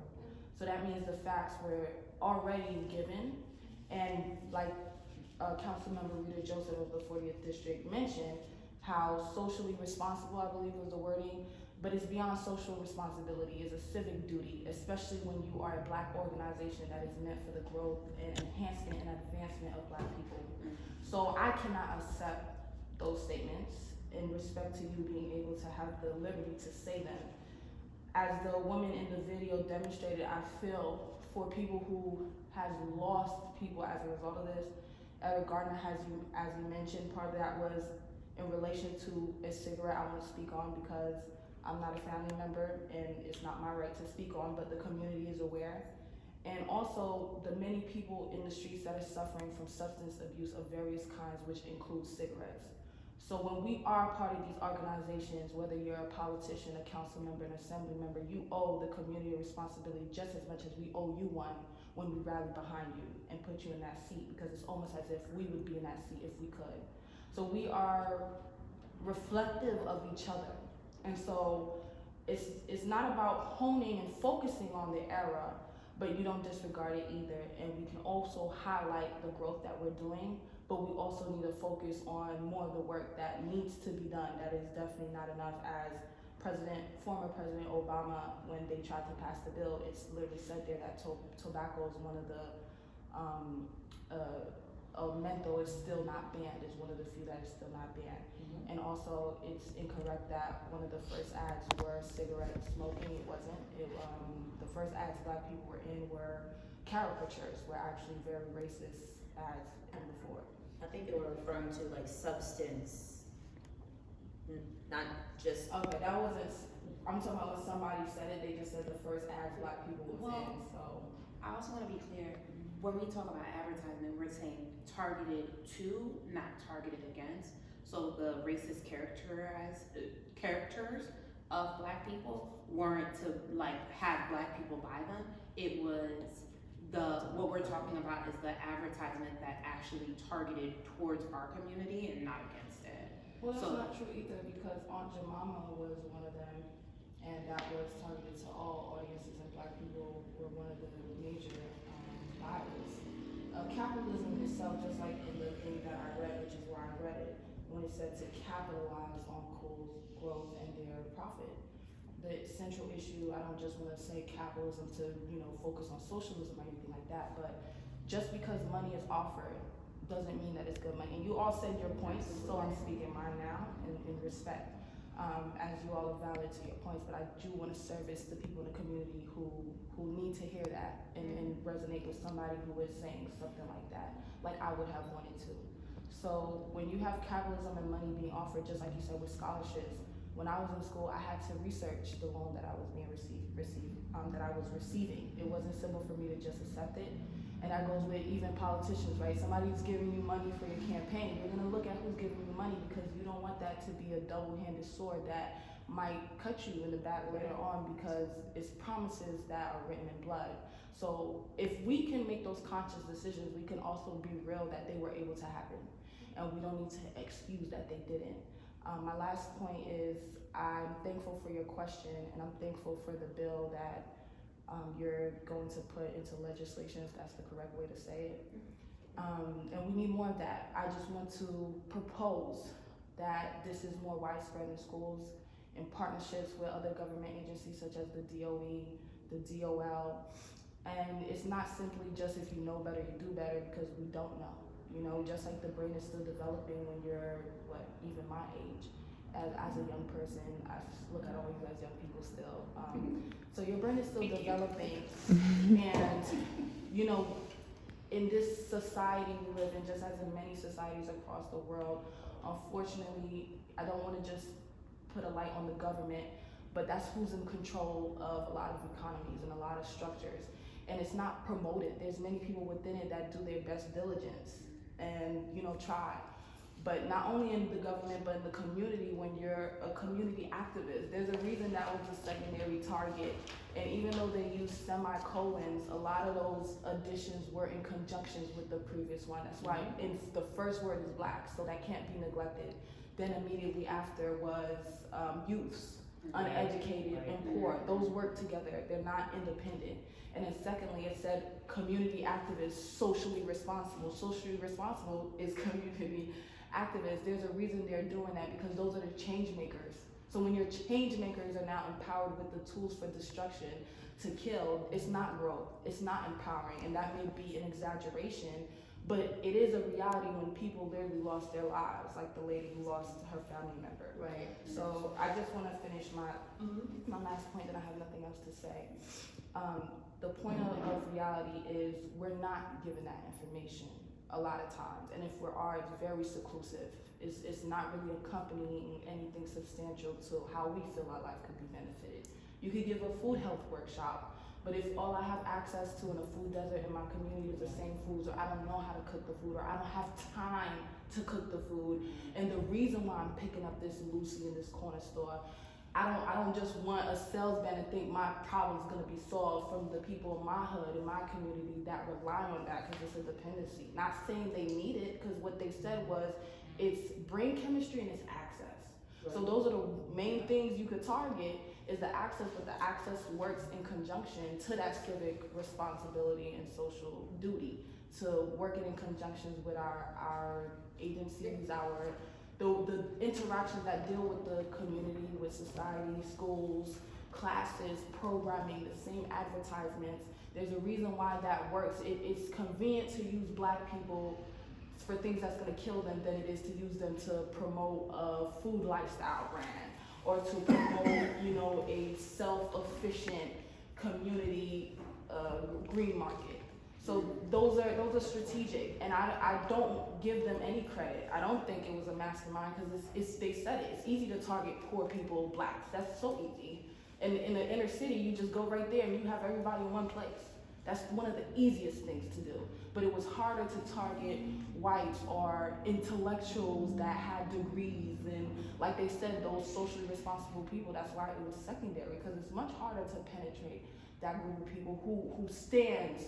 G: So that means the facts were already given, and like Councilmember Rita Joseph of the 40th District mentioned, how socially responsible, I believe was the wording, but it's beyond social responsibility, it's a civic duty, especially when you are a Black organization that is meant for the growth and enhancement and advancement of Black people. So I cannot accept those statements in respect to you being able to have the liberty to say them. As the woman in the video demonstrated, I feel for people who has lost people as a result of this. Eric Gardner, as you mentioned, part of that was in relation to a cigarette I want to speak on because I'm not a family member and it's not my right to speak on, but the community is aware. And also the many people in the streets that are suffering from substance abuse of various kinds, which includes cigarettes. So when we are part of these organizations, whether you're a politician, a council member, an assembly member, you owe the community a responsibility just as much as we owe you one when we rally behind you and put you in that seat, because it's almost as if we would be in that seat if we could. So we are reflective of each other. And so it's not about honing and focusing on the era, but you don't disregard it either. And we can also highlight the growth that we're doing, but we also need to focus on more of the work that needs to be done that is definitely not enough. As former President Obama, when they tried to pass the bill, it's literally said there that tobacco is one of the, menthol is still not banned, is one of the few that is still not banned. And also it's incorrect that one of the first ads were cigarette smoking. It wasn't. The first ads Black people were in were caricatures, were actually very racist ads and before.
F: I think they were referring to like substance, not just.
G: Okay, that wasn't, I'm talking about when somebody said it, they just said the first ads Black people was in, so.
B: I also want to be clear, when we talk about advertisement, we're saying targeted to, not targeted against. So the racist characters of Black people weren't to like have Black people buy them. It was what we're talking about is the advertisement that actually targeted towards our community and not against it.
G: Well, that's not true either, because Aunt Jemima was one of them, and that was targeted to all audiences, and Black people were one of the major buyers. Capitalism itself, just like in the thing that I read, which is why I read it, when it said to capitalize on cool growth and their profit. The central issue, I don't just want to say capitalism to, focus on socialism or anything like that, but just because money is offered doesn't mean that it's good money. And you all said your points, so I'm speaking mine now in respect, as you all are valid to your points, but I do want to service the people in the community who need to hear that and resonate with somebody who is saying something like that, like I would have wanted to. So when you have capitalism and money being offered, just like you said with scholarships, when I was in school, I had to research the loan that I was that I was receiving. It wasn't simple for me to just accept it. And that goes with even politicians, right? Somebody's giving you money for your campaign. You're gonna look at who's giving you money, because you don't want that to be a double-handed sword that might cut you in the back later on, because it's promises that are written in blood. So if we can make those conscious decisions, we can also be real that they were able to happen. And we don't need to excuse that they didn't. My last point is I'm thankful for your question, and I'm thankful for the bill that you're going to put into legislation, if that's the correct way to say it. And we need more of that. I just want to propose that this is more widespread in schools, in partnerships with other government agencies such as the DOE, the DOL. And it's not simply just if you know better, you do better, because we don't know. Just like the brain is still developing when you're, even my age. As a young person, I look at all you guys young people still. So your brain is still developing. And, in this society we live in, just as in many societies across the world, unfortunately, I don't want to just put a light on the government, but that's who's in control of a lot of economies and a lot of structures. And it's not promoted. There's many people within it that do their best diligence and, try. But not only in the government, but in the community, when you're a community activist, there's a reason that was a secondary target. And even though they use semicolons, a lot of those additions were in conjunctions with the previous one. That's why the first word is Black, so that can't be neglected. Then immediately after was youths, uneducated and poor. Those work together, they're not independent. And then secondly, it said community activists, socially responsible. Socially responsible is community activists. There's a reason they're doing that, because those are the change makers. So when your change makers are now empowered with the tools for destruction to kill, it's not growth, it's not empowering, and that may be an exaggeration, but it is a reality when people literally lost their lives, like the lady who lost her family member.
F: Right.
G: So I just want to finish my last point, and I have nothing else to say. The point of reality is we're not given that information a lot of times, and if we are, it's very seclusive. It's not really accompanying anything substantial to how we feel our life could be benefited. You could give a food health workshop, but if all I have access to in a food desert in my community is the same foods, or I don't know how to cook the food, or I don't have time to cook the food, and the reason why I'm picking up this Lucy in this corner store, I don't just want a salesman to think my problem is going to be solved from the people in my hood, in my community that rely on that because it's a dependency. Not saying they need it, because what they said was it's brain chemistry and it's access. Right. So those are the main things you could target, is the access, but the access works in conjunction to that civic responsibility and social duty, to working in conjunctions with our agencies, the interactions that deal with the community, with society, schools, classes, programming, the same advertisements. There's a reason why that works. It's convenient to use Black people for things that's gonna kill them than it is to use them to promote a food lifestyle brand, or to promote, a self-efficient community green market. So those are strategic, and I don't give them any credit. I don't think it was a mastermind, because they said it. It's easy to target poor people, Blacks. That's so easy. And in the inner city, you just go right there and you have everybody in one place. That's one of the easiest things to do. But it was harder to target whites or intellectuals that had degrees, and like they said, those socially responsible people. That's why it was secondary, because it's much harder to penetrate that group of people who stands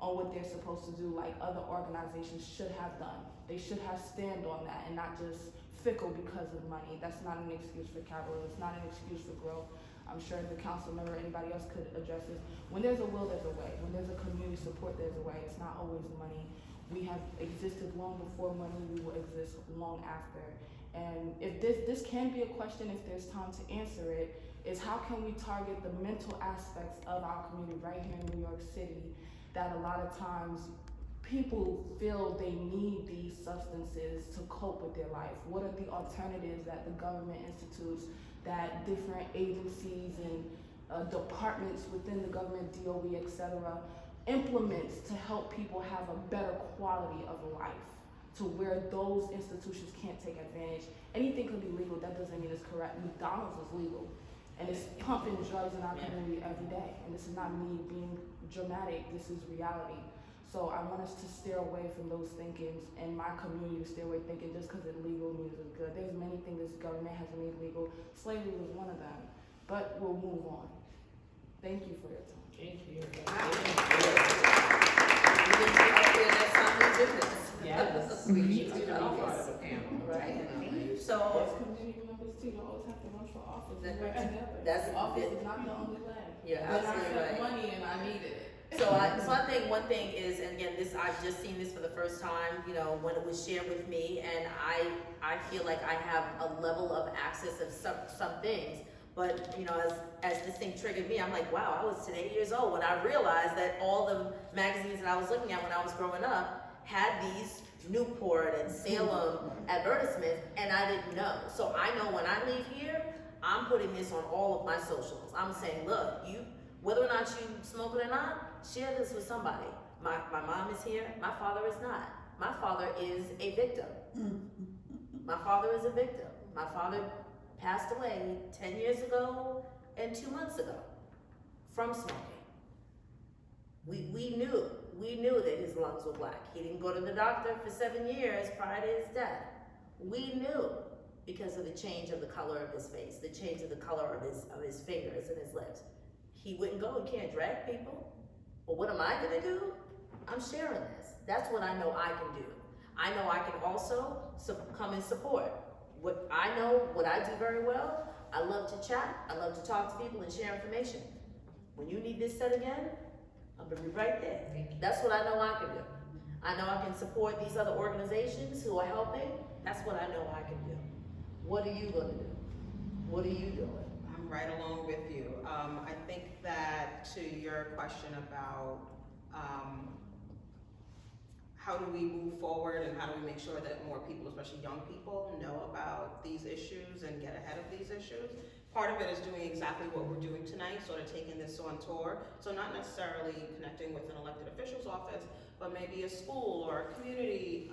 G: on what they're supposed to do, like other organizations should have done. They should have stand on that and not just fickle because of money. That's not an excuse for capitalism. It's not an excuse for growth. I'm sure the council member or anybody else could address this. When there's a will, there's a way. When there's a community support, there's a way. It's not always money. We have existed long before money. We will exist long after. And if this can be a question, if there's time to answer it, is how can we target the mental aspects of our community right here in New York City, that a lot of times people feel they need these substances to cope with their life? What are the alternatives that the government institutes, that different agencies and departments within the government, DOE, etc., implements to help people have a better quality of life, to where those institutions can't take advantage? Anything can be legal, that doesn't mean it's correct. McDonald's is legal, and it's pumping drugs in our community every day. And this is not me being dramatic, this is reality. So I want us to steer away from those thinkings, and my community to steer away thinking just because it's legal means it's good. There's many things this government has made legal. Slavery was one of them, but we'll move on. Thank you for your time.
C: Thank you.
F: That's how we do this.
C: Yes.
F: We need to
C: Be
F: do
C: part
F: this.
C: of the panel.
F: Right.
G: As
F: So
G: community members too, you always have to run for office.
F: that's
G: Office is not the only way.
F: you're
G: And I
F: absolutely
G: had
F: right.
G: money and I needed it.
F: So I think one thing is, and again, I've just seen this for the first time, when it was shared with me, and I feel like I have a level of access of some things, but as this thing triggered me, I'm like, wow, I was 10, 8 years old when I realized that all the magazines that I was looking at when I was growing up had these Newport and Salem advertisements, and I didn't know. So I know when I leave here, I'm putting this on all of my socials. I'm saying, look, whether or not you smoke it or not, share this with somebody. My mom is here, my father is not. My father is a victim. My father is a victim. My father passed away 10 years ago and 2 months ago from smoking. We knew that his lungs were black. He didn't go to the doctor for 7 years prior to his death. We knew because of the change of the color of his face, the change of the color of his fingers and his lips. He wouldn't go, he can't drag people. But what am I gonna do? I'm sharing this. That's what I know I can do. I know I can also come and support. what I know, what I do very well, I love to chat, I love to talk to people and share information. When you need this said again, I'm gonna be right there. That's what I know I can do. I know I can support these other organizations who are helping. That's what I know I can do. What are you gonna do? What are you doing?
D: I'm right along with you. I think that to your question about how do we move forward and how do we make sure that more people, especially young people, know about these issues and get ahead of these issues, part of it is doing exactly what we're doing tonight, sort of taking this on tour. So not necessarily connecting with an elected official's office, but maybe a school or a community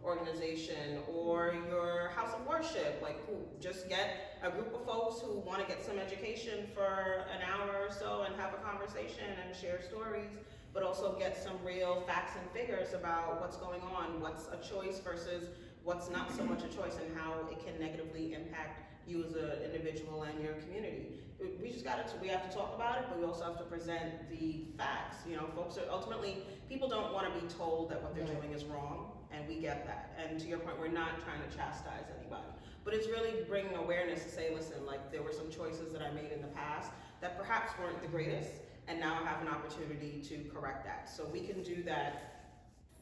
D: organization or your house of worship, like who just get a group of folks who want to get some education for an hour or so and have a conversation and share stories, but also get some real facts and figures about what's going on, what's a choice versus what's not so much a choice, and how it can negatively impact you as an individual and your community. We have to talk about it, but we also have to present the facts. You know, folks are ultimately, people don't want to be told that what they're doing is wrong, and we get that. And to your point, we're not trying to chastise anybody, but it's really bringing awareness to say, listen, like there were some choices that I made in the past that perhaps weren't the greatest, and now I have an opportunity to correct that. So we can do that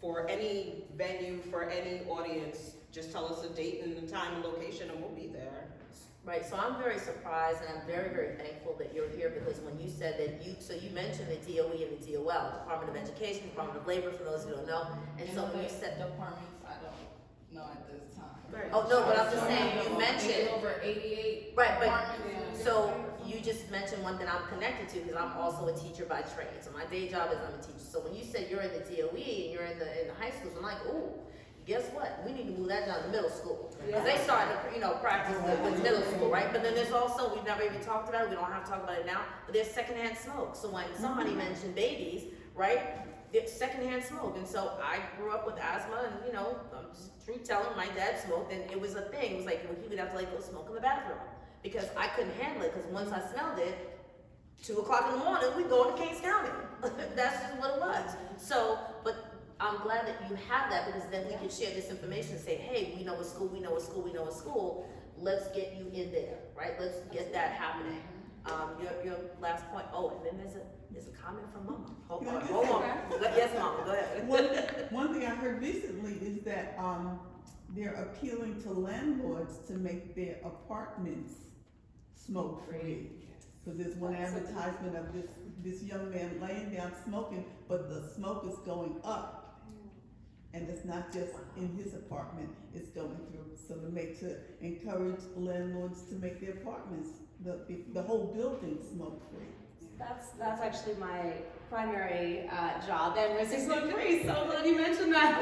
D: for any venue, for any audience. Just tell us a date and the time and location and we'll be there.
F: Right, so I'm very surprised and I'm very, very thankful that you're here, because when you said that so you mentioned the DOE and the DOL, Department of Education, Department of Labor, for those who don't know, and so when you said
G: departments, I don't know at this time.
D: Right.
F: Oh, no, but I'm just saying, you mentioned,
G: Over 88
F: right, but,
G: departments.
F: so you just mentioned one that I'm connected to, because I'm also a teacher by trade. So my day job is I'm a teacher. So when you said you're in the DOE and you're in the high schools, I'm like, ooh, guess what? We need to move that down to middle school. Because they started to, practice with middle school, right? But then there's also, we've never even talked about it, we don't have to talk about it now, but there's secondhand smoke. So when somebody mentioned babies, right? There's secondhand smoke. And so I grew up with asthma and, I'm just truth telling, my dad smoked and it was a thing. It was like, he would have to go smoke in the bathroom because I couldn't handle it, because once I smelled it, 2 o'clock in the morning, we go to Kings County. That's just what it was. So, but I'm glad that you have that, because then we can share this information and say, hey, we know a school, we know a school, we know a school. Let's get you in there, right? Let's get that happening. Your last point. Oh, and then there's a comment from Mama. Hold on. Yes, Mama, go ahead.
H: One thing I heard recently is that they're appealing to landlords to make their apartments smoke free. Because there's one advertisement of this young man laying down smoking, but the smoke is going up. And it's not just in his apartment, it's going through. So to encourage landlords to make their apartments, the whole building smoke free.
E: That's actually my primary job, and Mrs. Smoke Free, so glad you mentioned that.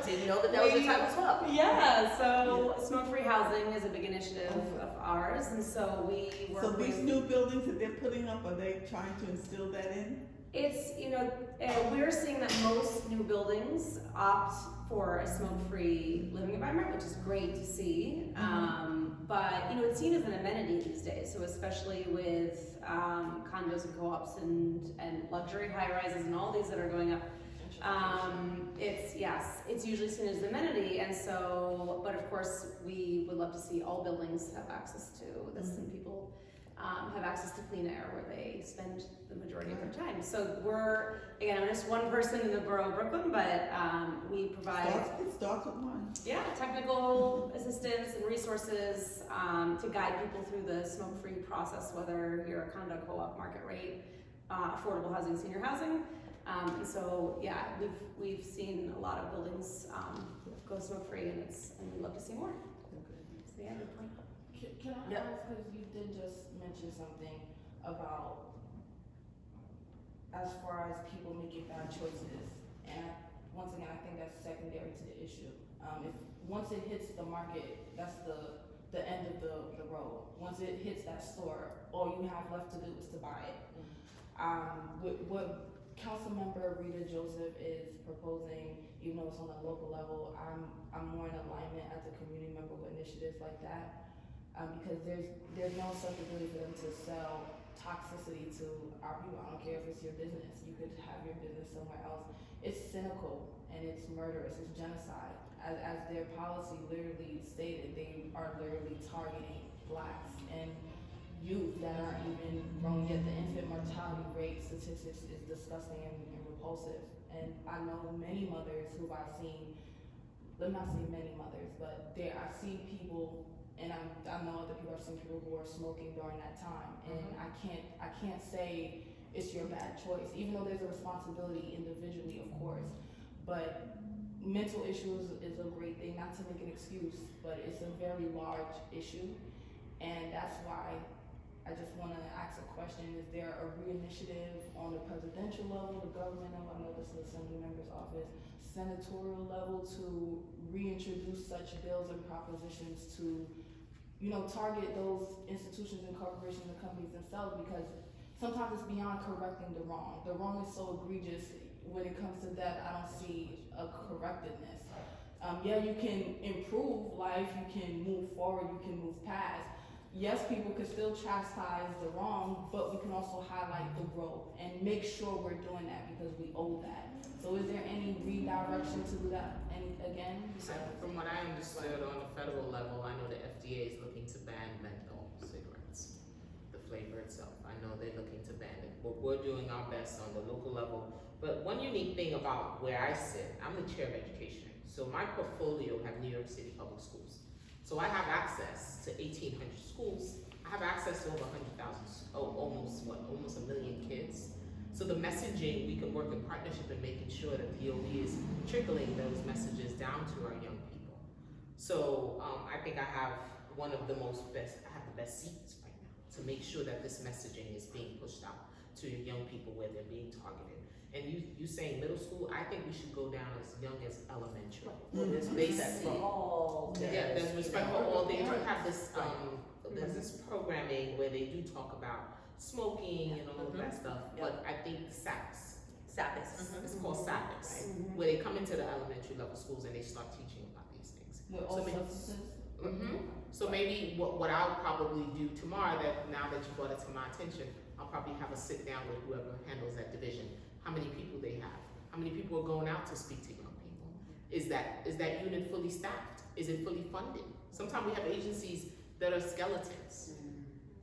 F: Didn't know that was your title as well.
E: Yeah, so smoke-free housing is a big initiative of ours, and so we work
H: So these new buildings that they're putting up, are they trying to instill that in?
E: It's, we're seeing that most new buildings opt for a smoke-free living environment, which is great to see. But, it's seen as an amenity these days. So especially with condos and co-ops and luxury high-rises and all these that are going up, it's usually seen as an amenity. And so, but of course, we would love to see all buildings have access to this, and people have access to clean air where they spend the majority of their time. So I'm just one person in the borough of Brooklyn, but we provide
H: It starts with one.
E: technical assistance and resources to guide people through the smoke-free process, whether you're a condo, co-op, market rate, affordable housing, senior housing. And so we've seen a lot of buildings go smoke-free, and we'd love to see more. So good point.
G: Can I ask, because you did just mention something about as far as people making bad choices, and once again, I think that's secondary to the issue. Once it hits the market, that's the end of the road. Once it hits that store, all you have left to do is to buy it. What Councilmember Rita Joseph is proposing, even though it's on a local level, I'm more in alignment as a community member with initiatives like that. Because there's no such ability for them to sell toxicity to our people. I don't care if it's your business. You could have your business somewhere else. It's cynical and it's murderous. It's genocide. As their policy literally stated, they are literally targeting blacks and youth that aren't even grown yet. The infant mortality rate statistics is disgusting and repulsive. And I know many mothers who I've seen, let me not say many mothers, but I've seen people, and I know other people, I've seen people who are smoking during that time. And I can't say it's your bad choice, even though there's a responsibility individually, of course. But mental issues is a great thing, not to make an excuse, but it's a very large issue. And that's why I just want to ask a question. Is there a re-initiative on the presidential level, the government level, I know this is the Assembly Member's office, senatorial level, to reintroduce such bills and propositions to, you know, target those institutions and corporations and companies themselves? Because sometimes it's beyond correcting the wrong. The wrong is so egregious. When it comes to that, I don't see a correctiveness. Yeah, you can improve life, you can move forward, you can move past. Yes, people can still chastise the wrong, but we can also highlight the growth and make sure we're doing that because we owe that. So is there any redirection to do that? Again?
C: From what I understood on the federal level, I know the FDA is looking to ban menthol cigarettes, the flavor itself. I know they're looking to ban it, but we're doing our best on the local level. But one unique thing about where I sit, I'm the chair of education. So my portfolio have New York City public schools. So I have access to 1,800 schools. I have access to over 100,000, almost 1 million kids. So the messaging, we can work in partnership in making sure that DOE is trickling those messages down to our young people. So I think I have I have the best seats right now to make sure that this messaging is being pushed out to young people where they're being targeted. And you saying middle school, I think we should go down as young as elementary.
F: Well, there's respect for all.
C: Yeah, there's respect for all. They have this, there's this programming where they do talk about smoking and all of that stuff, but I think SAPS. It's called SAPS, where they come into the elementary level schools and they start teaching about these things.
G: With all substances?
C: So maybe what I'll probably do tomorrow, that now that you brought it to my attention, I'll probably have a sit down with whoever handles that division. How many people they have? How many people are going out to speak to young people? Is that unit fully staffed? Is it fully funded? Sometimes we have agencies that are skeletons.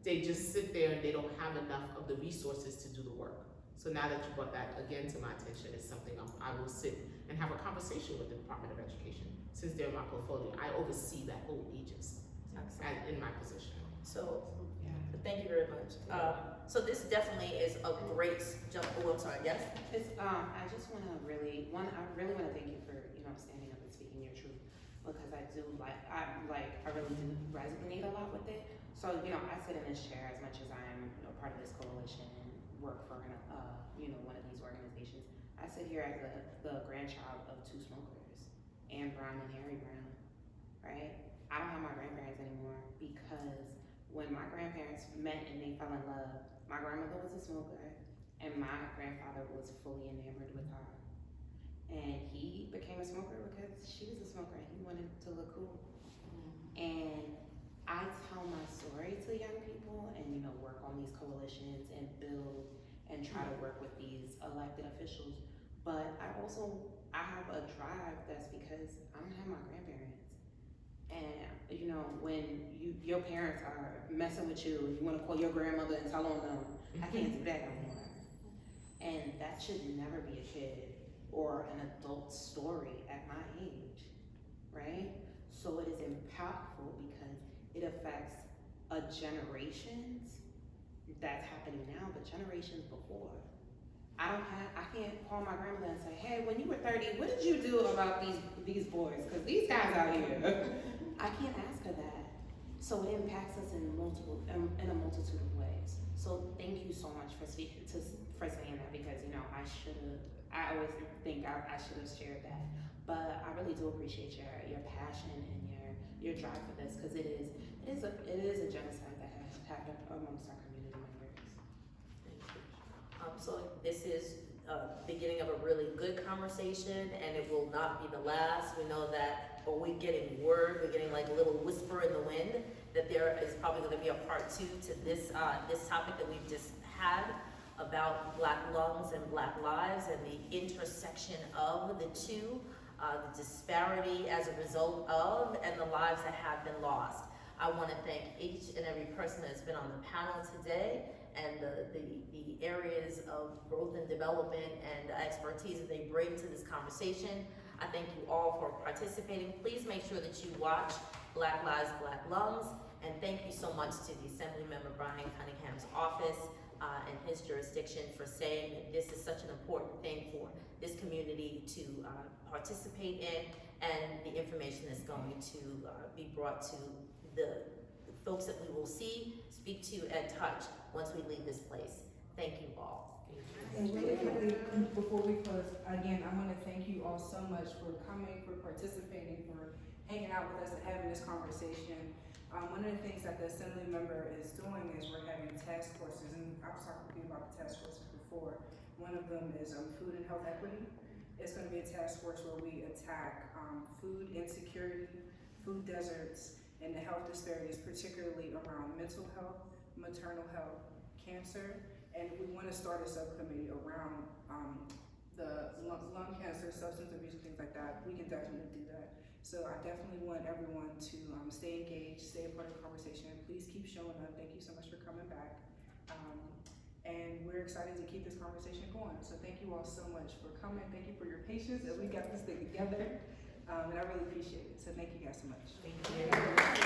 C: They just sit there and they don't have enough of the resources to do the work. So now that you brought that again to my attention, it's something I will sit and have a conversation with the Department of Education. Since they're in my portfolio, I oversee that whole agency in my position.
F: So, thank you very much. So this definitely is a great jump. Oh, I'm sorry. Yes.
B: I just want to I really want to thank you for standing up and speaking your truth, because I really do resonate a lot with it. So I sit in this chair as much as I'm part of this coalition and work for one of these organizations. I sit here as the grandchild of 2 smokers, Ann Brown and Harry Brown, right? I don't have my grandparents anymore because when my grandparents met and they fell in love, my grandmother was a smoker and my grandfather was fully enamored with her. And he became a smoker because she was a smoker and he wanted to look cool. And I tell my story to young people and work on these coalitions and build and try to work with these elected officials. But I have a drive that's because I don't have my grandparents. And when your parents are messing with you, you want to call your grandmother and tell on them, I can't do that no more. And that should never be a kid or an adult story at my age, right? So it is impactful because it affects generations that's happening now, but generations before. I can't call my grandmother and say, hey, when you were 30, what did you do about these boys? Because these guys out here. I can't ask her that. So it impacts us in a multitude of ways. So thank you so much for saying that, because I always think I should have shared that. But I really do appreciate your passion and your drive for this, because it is a genocide that has happened amongst our community members.
F: Thank you. So this is beginning of a really good conversation, and it will not be the last. We know that, or we're getting word, we're getting like a little whisper in the wind that there is probably gonna be a part 2 to this, this topic that we've just had about Black lungs and Black lives and the intersection of the two, the disparity as a result of, and the lives that have been lost. I want to thank each and every person that's been on the panel today and the areas of growth and development and expertise that they bring to this conversation. I thank you all for participating. Please make sure that you watch Black Lives, Black Lungs, and thank you so much to the Assemblymember Brian Cunningham's office and his jurisdiction for saying that this is such an important thing for this community to participate in, and the information that's going to be brought to the folks that we will see, speak to, and touch once we leave this place. Thank you all.
A: And really quickly, before we close, again, I want to thank you all so much for coming, for participating, for hanging out with us and having this conversation. One of the things that the Assembly member is doing is we're having task forces, and I was talking to you about the task forces before. One of them is food and health equity. It's going to be a task force where we attack food insecurity, food deserts, and the health disparities, particularly around mental health, maternal health, cancer, and we want to start a subcommittee around the lung cancer, substance abuse, things like that. We can definitely do that. So I definitely want everyone to stay engaged, stay a part of the conversation. Please keep showing up. Thank you so much for coming back. And we're excited to keep this conversation going. So thank you all so much for coming. Thank you for your patience as we got this thing together. And I really appreciate it. So thank you guys so much.
F: Thank you.